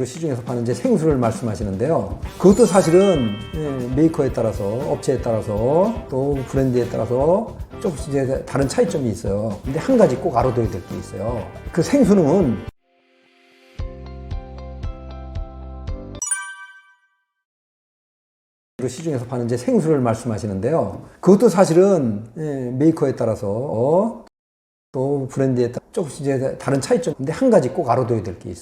시중에서 파는 이제 생수를 말씀하시는데요. 그것도 사실은 메이커에 따라서, 업체에 따라서, 또 브랜드에 따라서 조금씩 이제 다른 차이점이 있어요. 근데 한 가지 꼭 알아둬야 될 게 있어요. 그 생수는 시중에서 파는 이제 생수를 말씀하시는데요. 그것도 사실은 메이커에 따라서 또 브랜드에 따라 조금씩 이제 다른 차이점. 근데 한 가지 꼭 알아둬야 될 게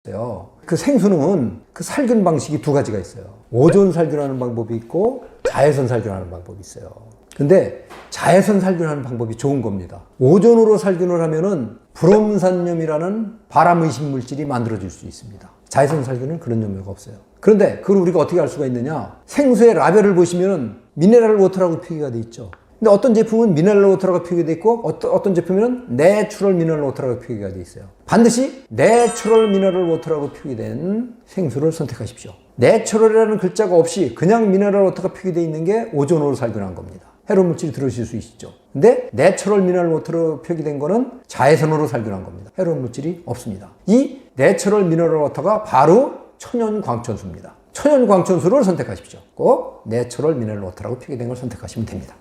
있어요. 그 생수는 그 살균 방식이 두 가지가 있어요. 오존 살균하는 방법이 있고 자외선 살균하는 방법이 있어요. 근데 자외선 살균하는 방법이 좋은 겁니다. 오존으로 살균을 하면은 불엄산염이라는 발암의식 물질이 만들어질 수 있습니다. 자외선 살균은 그런 염려가 없어요. 그런데 그걸 우리가 어떻게 알 수가 있느냐? 생수의 라벨을 보시면은 미네랄 워터라고 표기가 돼 있죠. 근데 어떤 제품은 미네랄 워터라고 표기되어 있고 어떤 제품에는 내추럴 미네랄 워터라고 표기가 되어 있어요. 반드시 내추럴 미네랄 워터라고 표기된 생수를 선택하십시오. 내추럴이라는 글자가 없이 그냥 미네랄 워터가 표기되어 있는 게 오존으로 살균한 겁니다. 해로운 물질이 들어있을 수 있죠. 근데 내추럴 미네랄 워터로 표기된 거는 자외선으로 살균한 겁니다. 해로운 물질이 없습니다. 이 내추럴 미네랄 워터가 바로 천연 광천수입니다. 천연 광천수를 선택하십시오. 꼭 내추럴 미네랄 워터라고 표기된 걸 선택하시면 됩니다.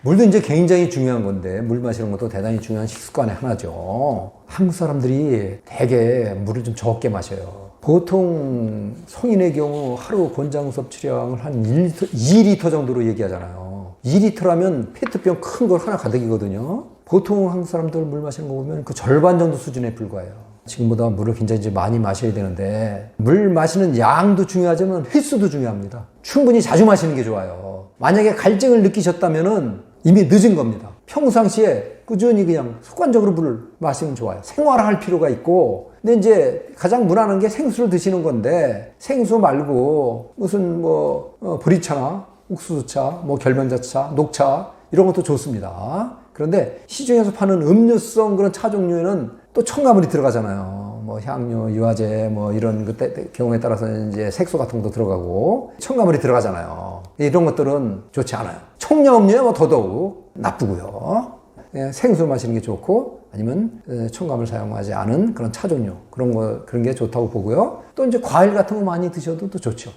물도 이제 굉장히 중요한 건데 물 마시는 것도 대단히 중요한 식습관의 하나죠. 한국 사람들이 대개 물을 좀 적게 마셔요. 보통 성인의 경우 하루 권장 섭취량을 한 2리터 정도로 얘기하잖아요. 2리터라면 페트병 큰 걸 하나 가득이거든요. 보통 한국 사람들 물 마시는 거 보면 그 절반 정도 수준에 불과해요. 지금보다 물을 굉장히 이제 많이 마셔야 되는데 물 마시는 양도 중요하지만 횟수도 중요합니다. 충분히 자주 마시는 게 좋아요. 만약에 갈증을 느끼셨다면은 이미 늦은 겁니다. 평상시에 꾸준히 그냥 습관적으로 물을 마시면 좋아요. 생활할 필요가 있고, 근데 이제 가장 무난한 게 생수를 드시는 건데, 생수 말고 무슨 보리차나 옥수수차, 결명자차, 녹차 이런 것도 좋습니다. 그런데 시중에서 파는 음료성 그런 차 종류에는 또 첨가물이 들어가잖아요. 향료, 유화제, 이런 경우에 따라서는 이제 색소 같은 것도 들어가고 첨가물이 들어가잖아요. 이런 것들은 좋지 않아요. 청량음료야 더더욱 나쁘고요. 생수 마시는 게 좋고 아니면 첨가물 사용하지 않은 그런 차 종류 그런 게 좋다고 보고요. 또 이제 과일 같은 거 많이 드셔도 또 좋죠.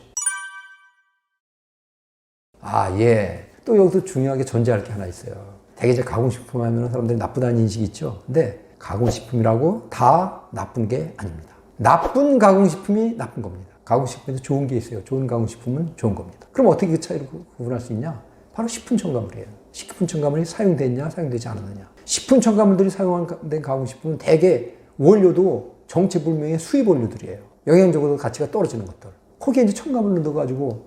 또 여기서 중요하게 존재할 게 하나 있어요. 되게 이제 가공식품 하면 사람들이 나쁘다는 인식이 있죠. 근데 가공식품이라고 다 나쁜 게 아닙니다. 나쁜 가공식품이 나쁜 겁니다. 가공식품에도 좋은 게 있어요. 좋은 가공식품은 좋은 겁니다. 그럼 어떻게 그 차이를 구분할 수 있냐? 바로 식품 첨가물이에요. 식품 첨가물이 사용됐냐, 사용되지 않았느냐. 식품 첨가물들이 사용된 가공식품은 대개 원료도 정체불명의 수입 원료들이에요. 영양적으로 가치가 떨어지는 것들. 거기에 이제 첨가물을 넣어가지고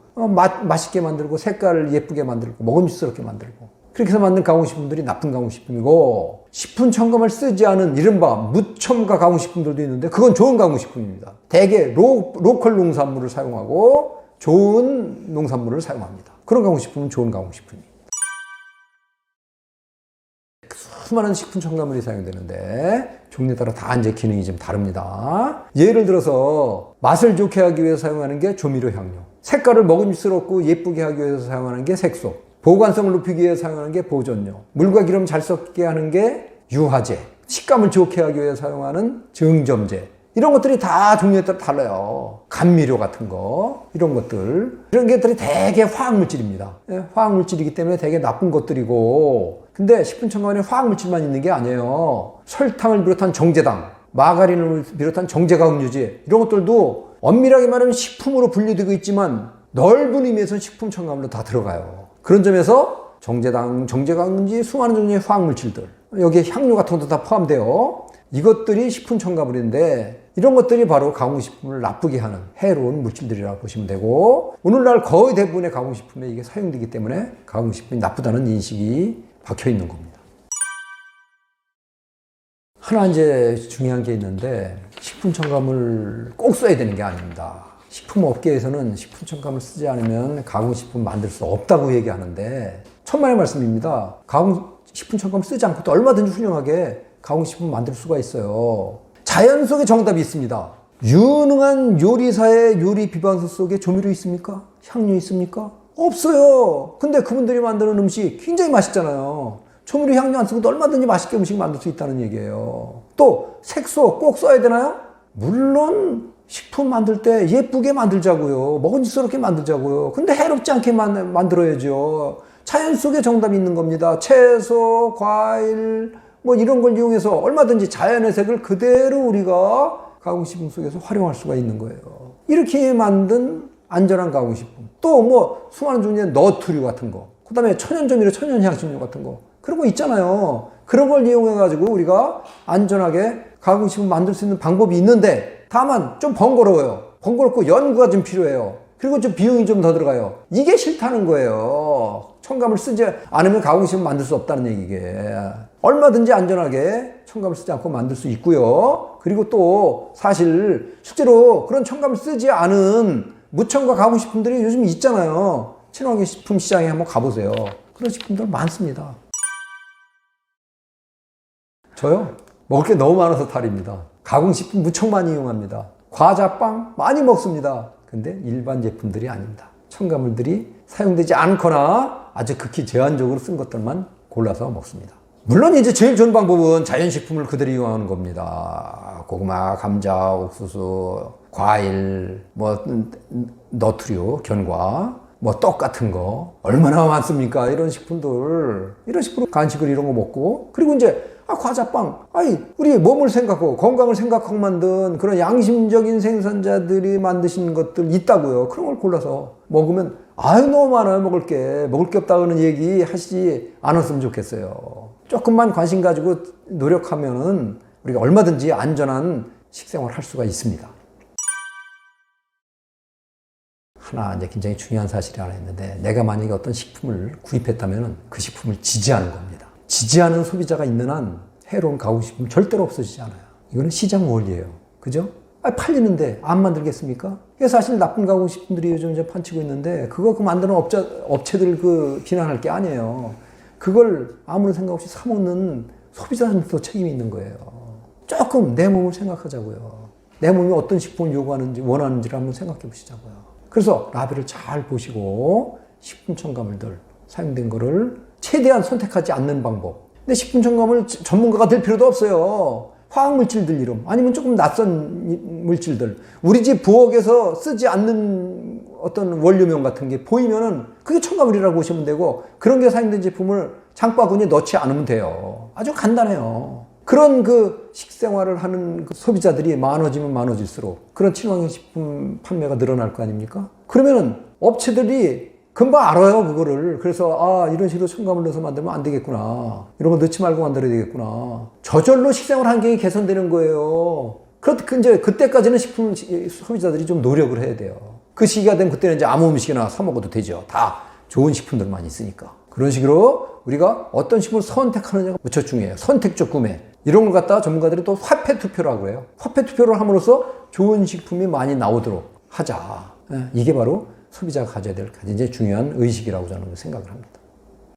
맛있게 만들고 색깔을 예쁘게 만들고 먹음직스럽게 만들고 그렇게 해서 만든 가공식품들이 나쁜 가공식품이고 식품 첨가물 쓰지 않은 이른바 무첨가 가공식품들도 있는데 그건 좋은 가공식품입니다. 대개 로컬 농산물을 사용하고 좋은 농산물을 사용합니다. 그런 가공식품은 좋은 가공식품입니다. 수많은 식품 첨가물이 사용되는데 종류에 따라 다 이제 기능이 좀 다릅니다. 예를 들어서 맛을 좋게 하기 위해서 사용하는 게 조미료 향료, 색깔을 먹음직스럽고 예쁘게 하기 위해서 사용하는 게 색소, 보관성을 높이기 위해 사용하는 게 보존료, 물과 기름 잘 섞게 하는 게 유화제, 식감을 좋게 하기 위해 사용하는 증점제, 이런 것들이 다 종류에 따라 달라요. 감미료 같은 거, 이런 것들이 대개 화학물질입니다. 화학물질이기 때문에 되게 나쁜 것들이고, 근데 식품 첨가물에 화학물질만 있는 게 아니에요. 설탕을 비롯한 정제당, 마가린을 비롯한 정제가공유제, 이런 것들도 엄밀하게 말하면 식품으로 분류되고 있지만 넓은 의미에서는 식품 첨가물로 다 들어가요. 그런 점에서 정제당, 정제강지, 수많은 종류의 화학물질들, 여기에 향료 같은 것도 다 포함돼요. 이것들이 식품 첨가물인데 이런 것들이 바로 가공식품을 나쁘게 하는 해로운 물질들이라고 보시면 되고 오늘날 거의 대부분의 가공식품에 이게 사용되기 때문에 가공식품이 나쁘다는 인식이 박혀 있는 겁니다. 하나 이제 중요한 게 있는데 식품 첨가물 꼭 써야 되는 게 아닙니다. 식품업계에서는 식품 첨가물 쓰지 않으면 가공식품 만들 수 없다고 얘기하는데 천만의 말씀입니다. 식품 첨가물 쓰지 않고도 얼마든지 훌륭하게 가공식품 만들 수가 있어요. 자연 속에 정답이 있습니다. 유능한 요리사의 요리 비방서 속에 조미료 있습니까? 향료 있습니까? 없어요. 근데 그분들이 만드는 음식 굉장히 맛있잖아요. 조미료 향료 안 쓰고도 얼마든지 맛있게 음식 만들 수 있다는 얘기예요. 또 색소 꼭 써야 되나요? 물론 식품 만들 때 예쁘게 만들자고요. 먹음직스럽게 만들자고요. 근데 해롭지 않게 만들어야죠. 자연 속에 정답이 있는 겁니다. 채소, 과일 뭐 이런 걸 이용해서 얼마든지 자연의 색을 그대로 우리가 가공식품 속에서 활용할 수가 있는 거예요. 이렇게 만든 안전한 가공식품. 또 뭐 수많은 종류의 너트류 같은 거. 그 다음에 천연조미료, 천연향신료 같은 거. 그런 거 있잖아요. 그런 걸 이용해가지고 우리가 안전하게 가공식품 만들 수 있는 방법이 있는데 다만 좀 번거로워요. 번거롭고 연구가 좀 필요해요. 그리고 좀 비용이 좀 더 들어가요. 이게 싫다는 거예요. 첨가물 쓰지 않으면 가공식품 만들 수 없다는 얘기게. 얼마든지 안전하게 첨가물 쓰지 않고 만들 수 있고요. 그리고 또 사실 실제로 그런 첨가물 쓰지 않은 무첨가 가공식품들이 요즘 있잖아요. 친환경 식품 시장에 한번 가보세요. 그런 식품들 많습니다. 저요? 먹을 게 너무 많아서 탈입니다. 가공식품 무척 많이 이용합니다. 과자, 빵 많이 먹습니다. 근데 일반 제품들이 아닙니다. 첨가물들이 사용되지 않거나 아주 극히 제한적으로 쓴 것들만 골라서 먹습니다. 물론 이제 제일 좋은 방법은 자연식품을 그대로 이용하는 겁니다. 고구마, 감자, 옥수수, 과일, 뭐 너트류, 견과, 뭐 떡 같은 거 얼마나 많습니까? 이런 식품들, 이런 식으로 간식을 이런 거 먹고, 그리고 이제 과자, 빵. 우리 몸을 생각하고 건강을 생각하고 만든 그런 양심적인 생산자들이 만드신 것들 있다고요. 그런 걸 골라서 먹으면 너무 많아요. 먹을 게 없다는 얘기 하시지 않았으면 좋겠어요. 조금만 관심 가지고 노력하면은 우리가 얼마든지 안전한 식생활을 할 수가 있습니다. 하나 이제 굉장히 중요한 사실이 하나 있는데, 내가 만약에 어떤 식품을 구입했다면 그 식품을 지지하는 겁니다. 지지하는 소비자가 있는 한 해로운 가공식품 절대로 없어지지 않아요. 이거는 시장 원리예요. 그죠? 팔리는데 안 만들겠습니까? 이게 사실 나쁜 가공식품들이 요즘 이제 판치고 있는데, 그거 만드는 업체들 비난할 게 아니에요. 그걸 아무런 생각 없이 사먹는 소비자한테도 책임이 있는 거예요. 조금 내 몸을 생각하자고요. 내 몸이 어떤 식품을 요구하는지, 원하는지를 한번 생각해 보시자고요. 그래서 라벨을 잘 보시고 식품 첨가물들 사용된 거를 최대한 선택하지 않는 방법. 근데 식품 첨가물 전문가가 될 필요도 없어요. 화학물질들 이름, 아니면 조금 낯선 물질들, 우리 집 부엌에서 쓰지 않는 어떤 원료명 같은 게 보이면은 그게 첨가물이라고 보시면 되고, 그런 게 사용된 제품을 장바구니에 넣지 않으면 돼요. 아주 간단해요. 그런 식생활을 하는 소비자들이 많아지면 많아질수록 그런 친환경 식품 판매가 늘어날 거 아닙니까? 그러면은 업체들이 금방 알아요, 그거를. 그래서 이런 식으로 첨가물 넣어서 만들면 안 되겠구나, 이런 거 넣지 말고 만들어야 되겠구나. 저절로 식생활 환경이 개선되는 거예요. 이제 그때까지는 식품 소비자들이 좀 노력을 해야 돼요. 그 시기가 되면 그때는 이제 아무 음식이나 사 먹어도 되죠. 다 좋은 식품들만 있으니까. 그런 식으로 우리가 어떤 식품을 선택하느냐가 무척 중요해요. 선택적 구매. 이런 걸 갖다가 전문가들이 또 화폐 투표라고 해요. 화폐 투표를 함으로써 좋은 식품이 많이 나오도록 하자. 이게 바로 소비자가 가져야 될 가장 중요한 의식이라고 저는 생각을 합니다.